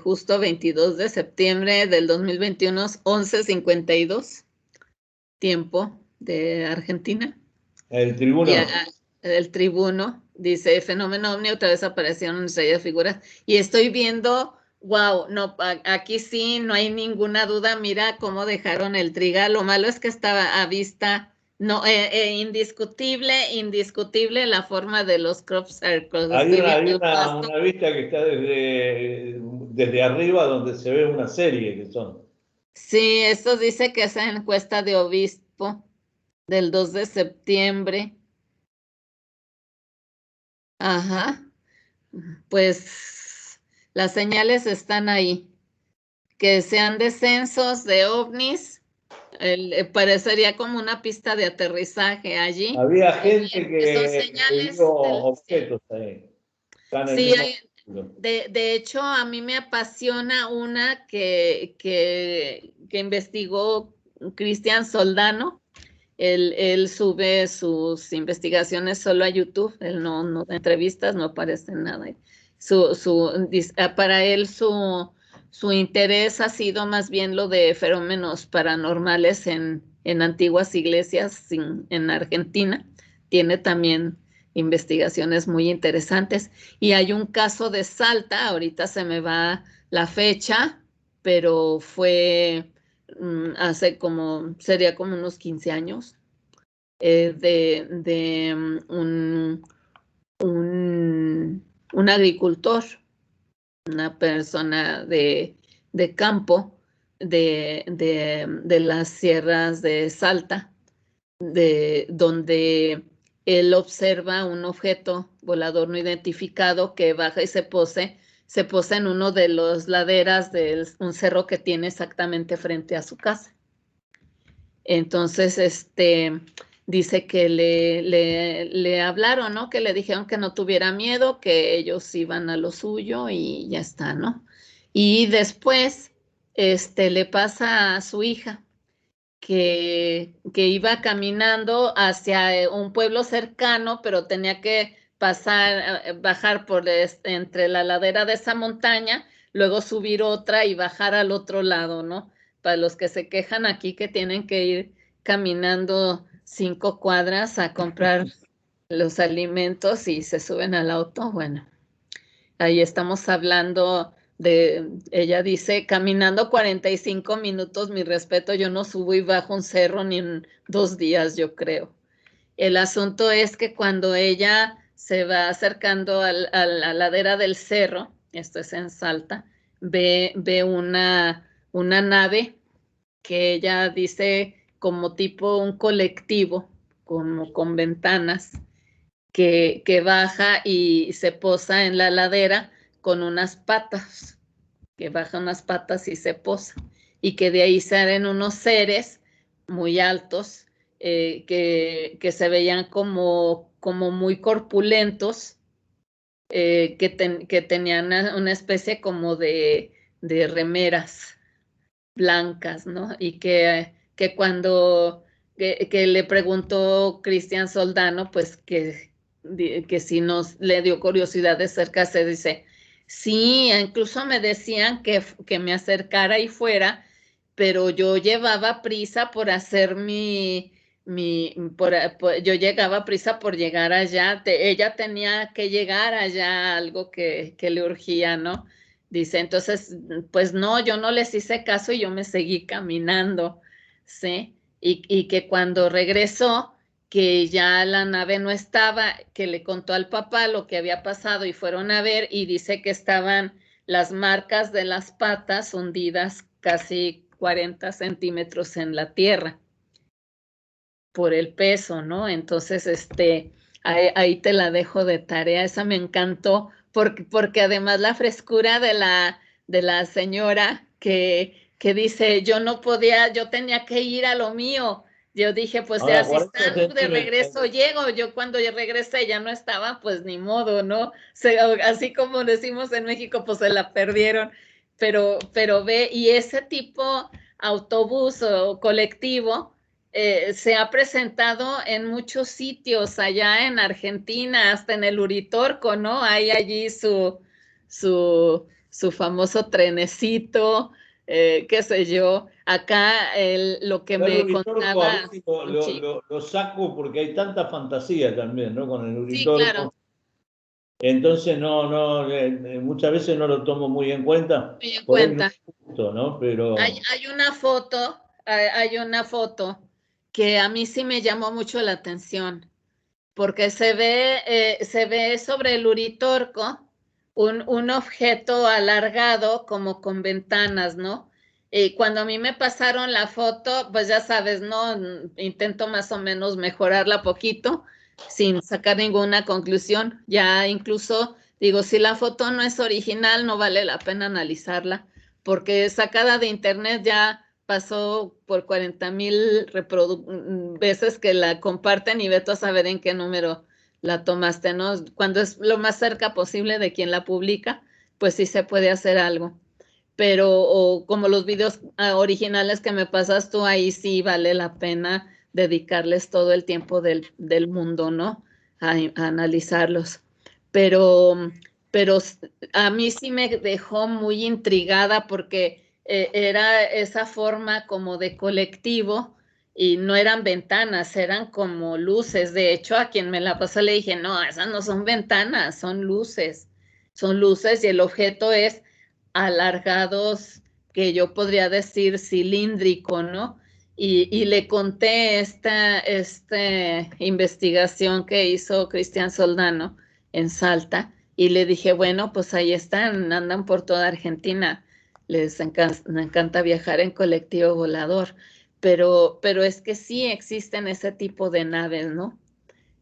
justo 22 de septiembre del 2021, 11:52, tiempo de Argentina. El Y tribuno. el tribuno dice, fenómeno ovni, otra vez aparecieron estrellas figuras. Y estoy viendo, wow, no, aquí sí, no hay ninguna duda, mira cómo dejaron el trigal. Lo malo es que estaba a vista, no, indiscutible la forma de los crop circles. Hay Estoy una, viendo hay el una, pasto. una vista que está desde arriba donde se ve una serie que son. Sí, esto dice que es en encuesta de obispo del 2 de septiembre. Ajá, pues las señales están ahí. Que sean descensos de ovnis, parecería como una pista de aterrizaje allí. Había O gente bien que son que vio señales del cielo. objetos ahí. Están en el Sí, mismo ángulo. de hecho, a mí me apasiona una que investigó Cristian Soldano. Él sube sus investigaciones solo a YouTube, él no da entrevistas, no aparece en nada. Para él su interés ha sido más bien lo de fenómenos paranormales en antiguas iglesias en Argentina. Tiene también investigaciones muy interesantes. Y hay un caso de Salta, ahorita se me va la fecha, pero fue sería como unos 15 años, de un agricultor, una persona de campo de las sierras de Salta, donde él observa un objeto volador no identificado que baja y se posa en uno de los laderas de un cerro que tiene exactamente frente a su casa. Entonces, dice que le hablaron, ¿no? Que le dijeron que no tuviera miedo, que ellos iban a lo suyo y ya está, ¿no? Y después, le pasa a su hija que iba caminando hacia un pueblo cercano, pero tenía que bajar entre la ladera de esa montaña, luego subir otra y bajar al otro lado, ¿no? Para los que se quejan aquí que tienen que ir caminando 5 cuadras a comprar los alimentos y se suben al auto, bueno, ahí estamos hablando ella dice, caminando 45 minutos, mi respeto, yo no subo y bajo un cerro ni en 2 días, yo creo. El asunto es que cuando ella se va acercando a la ladera del cerro, esto es en Salta, ve una nave que ella dice como tipo un colectivo, como con ventanas, que baja y se posa en la ladera con unas patas, que baja unas patas y se posa, y que de ahí salen unos seres muy altos, que se veían como muy corpulentos, que tenían una especie como de remeras blancas, ¿no? Y que cuando que le preguntó Cristian Soldano, pues que si nos le dio curiosidad de acercarse, dice, sí, incluso me decían que me acercara y fuera, pero yo llevaba prisa por hacer yo llegaba prisa por llegar allá, ella tenía que llegar allá, algo que le urgía, ¿no? Dice, entonces, pues no, yo no les hice caso y yo me seguí caminando, ¿sí? Y que cuando regresó, que ya la nave no estaba, que le contó al papá lo que había pasado y fueron a ver y dice que estaban las marcas de las patas hundidas casi 40 centímetros en la tierra por el peso, ¿no? Entonces, ahí te la dejo de tarea, esa me encantó, porque además la frescura de la señora que dice, yo no podía, yo tenía que ir a lo mío. Yo dije, pues Ahora, así 40 estando de centímetros. regreso llego. Yo cuando ya regresé ya no estaba, pues ni modo, ¿no? Así como decimos en México, pues se la perdieron. pero ve, y ese tipo autobús o colectivo se ha presentado en muchos sitios allá en Argentina, hasta en el Uritorco, ¿no? Hay allí su famoso trenecito, qué sé yo. Acá lo que me Uritorco a contaba veces un chico. lo saco porque hay tanta fantasía también, ¿no? Con el Sí, claro, Uritorco. Entonces muchas veces no lo tomo muy en cuenta, muy en por ahí no cuenta. es justo, ¿no? Pero Hay una foto que a mí sí me llamó mucho la atención, porque se ve sobre el Uritorco un objeto alargado como con ventanas, ¿no? Y cuando a mí me pasaron la foto, pues ya sabes, ¿no? Intento más o menos mejorarla poquito sin sacar ninguna conclusión. Ya incluso digo, si la foto no es original, no vale la pena analizarla, porque sacada de internet ya pasó por 40,000 veces que la comparten y veto a saber en qué número la tomaste, ¿no? Cuando es lo más cerca posible de quien la publica, pues sí se puede hacer algo. Pero o como los videos originales que me pasas tú, ahí sí vale la pena dedicarles todo el tiempo del mundo, ¿no? A analizarlos. Pero, pero a mí sí me dejó muy intrigada porque era esa forma como de colectivo y no eran ventanas, eran como luces. De hecho, a quien me la pasó le dije, no, esas no son ventanas, son luces. Son luces y el objeto es alargados, que yo podría decir cilíndrico, ¿no? Y le conté esta investigación que hizo Cristian Soldano en Salta y le dije, bueno, pues ahí están, andan por toda Argentina, les encanta viajar en colectivo volador, pero es que sí existen ese tipo de naves, ¿no?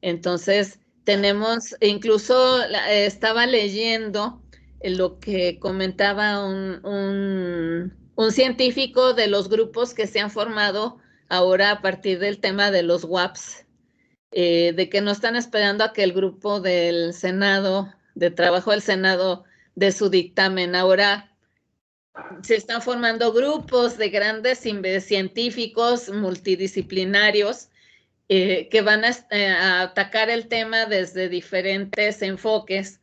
Entonces, tenemos, incluso estaba leyendo lo que comentaba un científico de los grupos que se han formado ahora a partir del tema de los WAPs, de que no están esperando a que el grupo del Senado, de trabajo del Senado, dé su dictamen. Ahora se están formando grupos de grandes científicos multidisciplinarios que van a atacar el tema desde diferentes enfoques,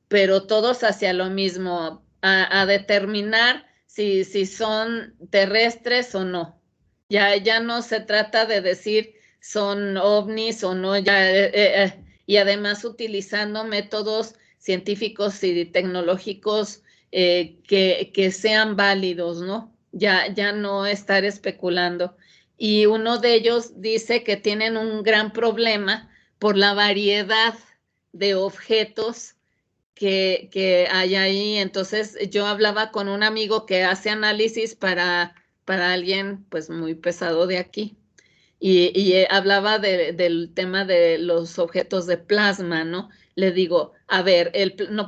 pero todos hacia lo mismo, a determinar si son terrestres o no. Ya no se trata de decir son ovnis o no, y además utilizando métodos científicos y tecnológicos que sean válidos, ¿no? Ya no estar especulando. Y uno de ellos dice que tienen un gran problema por la variedad de objetos que hay ahí. Entonces yo hablaba con un amigo que hace análisis para alguien pues muy pesado de aquí y hablaba del tema de los objetos de plasma, ¿no? Le digo, a ver,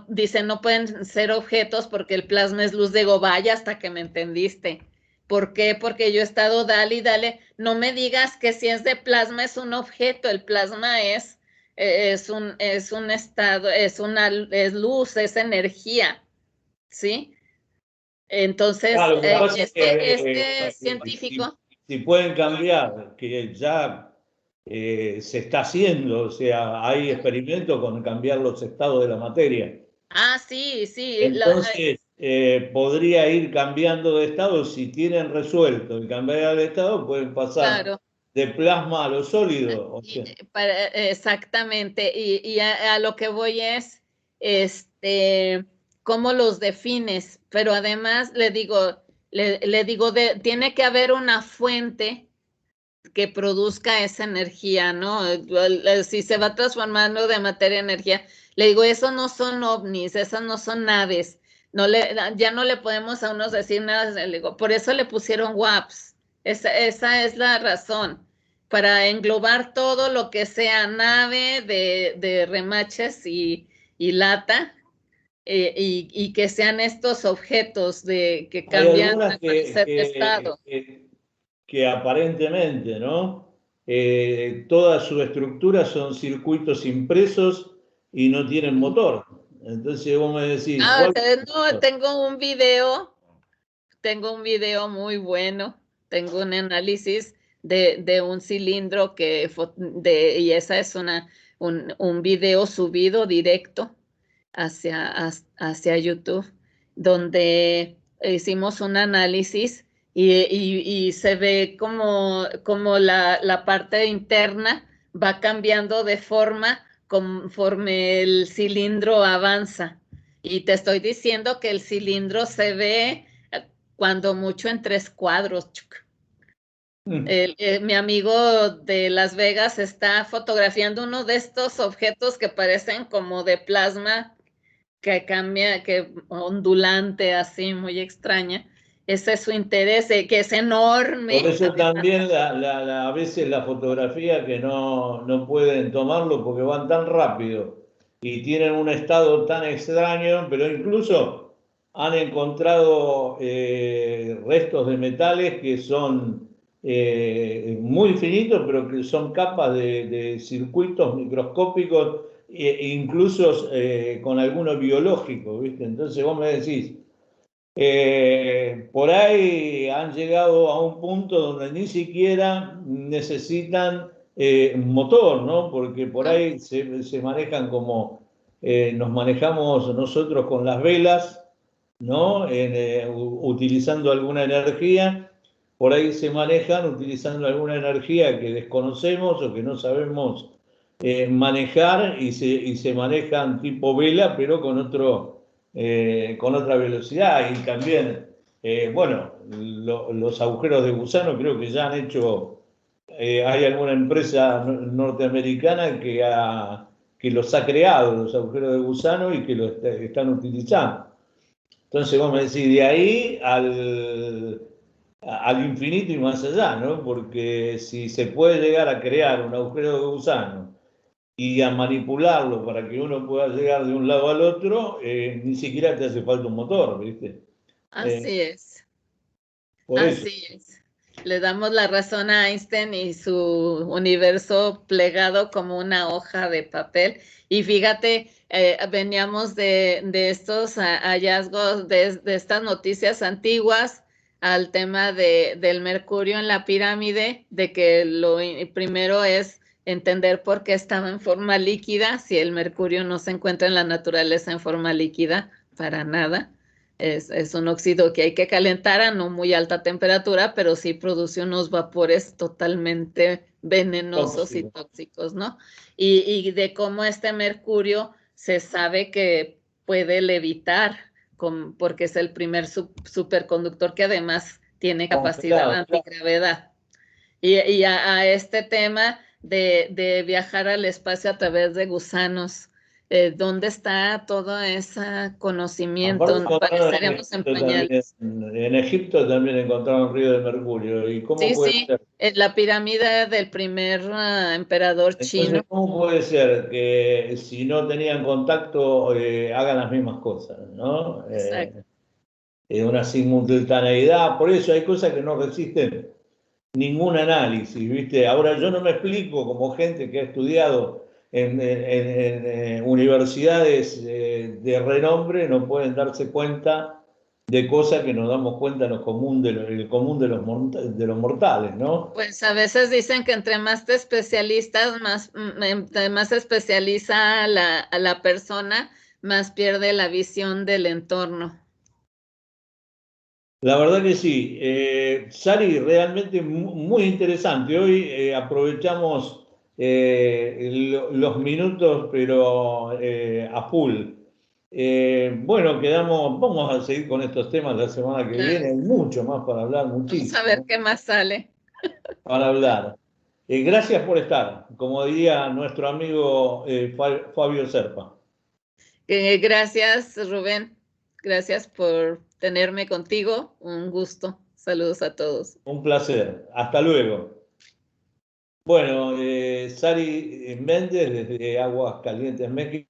dice, no pueden ser objetos porque el plasma es luz. Digo, vaya, hasta que me entendiste. ¿Por qué? Porque yo he estado dale y dale. No me digas que si es de plasma es un objeto. El plasma es un estado, es luz, es energía, ¿sí? Entonces, claro, lo que pasa es este si, científico. si pueden cambiar, que ya se está haciendo, o sea, hay experimentos con cambiar los estados de la materia. Ah, sí, sí, Entonces, podría ir cambiando de estado. Si tienen resuelto el cambiar de estado, pueden pasar claro, de plasma a lo sólido. O sea, exactamente. Y a lo que voy es, este, cómo los defines, pero además le digo, tiene que haber una fuente que produzca esa energía, ¿no? Si se va transformando de materia a energía, le digo, eso no son ovnis, esas no son naves, ya no le podemos a unos decir nada, le digo, por eso le pusieron WAPs, esa es la razón, para englobar todo lo que sea nave de remaches y lata, y que sean estos objetos que hay cambian algunas al parecer de estado. que aparentemente, ¿no? Toda su estructura son circuitos impresos y no tienen motor. Entonces vos me decís, Ah, ¿cuál es el no, motor? tengo un video tengo un video muy bueno, tengo un análisis de un cilindro y esa es un video subido directo hacia YouTube, donde hicimos un análisis y se ve como la parte interna va cambiando de forma conforme el cilindro avanza. Y te estoy diciendo que el cilindro se ve cuando mucho en 3 cuadros. Mi amigo de Las Vegas está fotografiando uno de estos objetos que parecen como de plasma, que cambia, que ondulante, así, muy extraña. Ese es su interés, que es enorme. Por eso también a veces la fotografía que no pueden tomarlo porque van tan rápido y tienen un estado tan extraño, pero incluso han encontrado restos de metales que son muy finitos, pero que son capas de circuitos microscópicos, incluso con algunos biológicos, ¿viste? Entonces vos me decís, por ahí han llegado a un punto donde ni siquiera necesitan motor, ¿no? Porque por ahí se manejan como nos manejamos nosotros con las velas, ¿no? Utilizando alguna energía. Por ahí se manejan utilizando alguna energía que desconocemos o que no sabemos manejar y se manejan tipo vela, pero con otra velocidad. Y también, bueno, los agujeros de gusano creo que ya han hecho, hay alguna empresa norteamericana que los ha creado, los agujeros de gusano, y que los están utilizando. Entonces vos me decís, de ahí al infinito y más allá, ¿no? Porque si se puede llegar a crear un agujero de gusano y a manipularlo para que uno pueda llegar de un lado al otro, ni siquiera te hace falta un motor, ¿viste? Así es. Por eso. Así es. Le damos la razón a Einstein y su universo plegado como una hoja de papel. Y fíjate, veníamos de estos hallazgos, de estas noticias antiguas, al tema del mercurio en la pirámide, de que lo primero es entender por qué estaba en forma líquida, si el mercurio no se encuentra en la naturaleza en forma líquida, para nada. Es un óxido que hay que calentar a no muy alta temperatura, pero sí produce unos vapores totalmente venenosos y tóxicos, ¿no? Y de cómo este mercurio se sabe que puede levitar, porque es el primer superconductor que además tiene capacidad antigravedad. Y a este tema de viajar al espacio a través de gusanos, ¿dónde está todo ese conocimiento? Pareceremos en pañales. En Egipto también encontraron río de mercurio. ¿Y cómo Sí, puede sí, ser? en la pirámide del primer emperador chino. Entonces, ¿cómo puede ser que si no tenían contacto hagan las mismas cosas, ¿no? Una simultaneidad. Por eso hay cosas que no resisten ningún análisis, ¿viste? Ahora yo no me explico, como gente que ha estudiado en universidades de renombre, no pueden darse cuenta de cosas que nos damos cuenta en el común de los mortales, ¿no? Pues a veces dicen que entre más te especialistas, más se especializa a la persona, más pierde la visión del entorno. La verdad que sí. Sari, realmente muy interesante. Hoy aprovechamos los minutos, pero a full. Bueno, vamos a seguir con estos temas la semana que viene. Hay mucho más para hablar, Vamos a ver muchísimo qué más sale. para hablar. Gracias por estar, como diría nuestro amigo Fabio Serpa. Gracias, Rubén. Gracias por tenerme contigo. Un gusto. Saludos a todos. Un placer. Hasta luego. Bueno, Sari Méndez desde Aguascalientes, México.